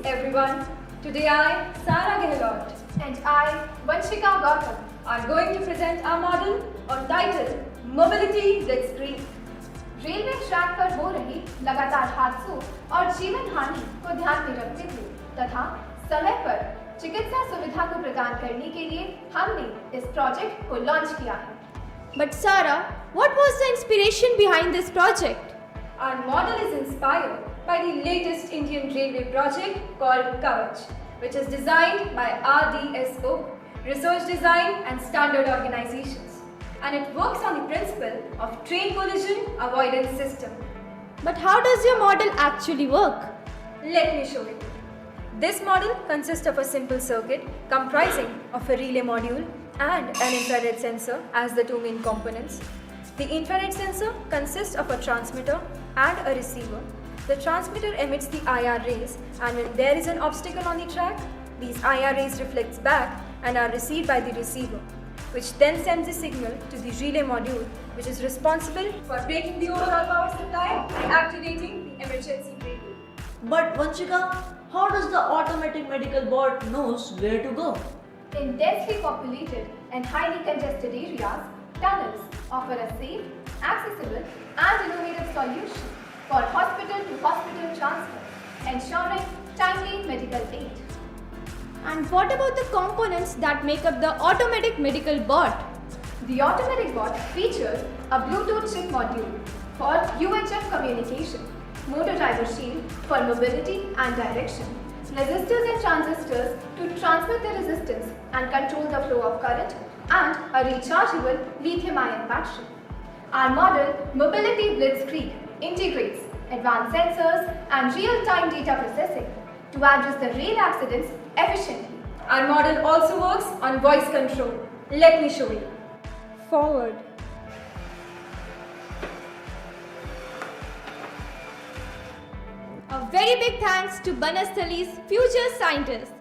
everyone. Today I, Sara Gehlot, And I, Vanshika Gautam, are going to present our model on title Mobility Blitzkrieg. Railway track पर हो रही लगातार हादसों और जीवन हानि को ध्यान में रखते हुए तथा समय पर चिकित्सा सुविधा को प्रदान करने के लिए हमने इस प्रोजेक्ट को लॉन्च किया है। But Sarah, what was the inspiration behind this project? Our model is inspired by the latest Indian railway project called Kavach, which is designed by RDSO, Research Design and Standard Organizations, and it works on the principle of train collision avoidance system. But how does your model actually work? Let me show you. This model consists of a simple circuit comprising of a relay module and an infrared sensor as the two main components. The infrared sensor consists of a transmitter and a receiver. The transmitter emits the IR rays, and when there is an obstacle on the track, these IR rays reflects back and are received by the receiver, which then sends the signal to the relay module, which is responsible for breaking the overall power supply and activating the emergency brake. But Vanshika, how does the automatic medical bot knows where to go? In densely populated and highly congested areas, tunnels offer a safe, accessible and innovative solution for hospital-to-hospital transfer, ensuring timely medical aid. And what about the components that make up the automatic medical bot? The automatic bot features a Bluetooth chip module for UHF communication, motor driver shield for mobility and direction, resistors and transistors to transmit the resistance and control the flow of current, and a rechargeable lithium-ion battery. Our model, Mobility Blitzkrieg, integrates advanced sensors and real-time data processing to address the rail accidents efficiently. Our model also works on voice control. Let me show you. Forward. A very big thanks to Banasthali's future scientists.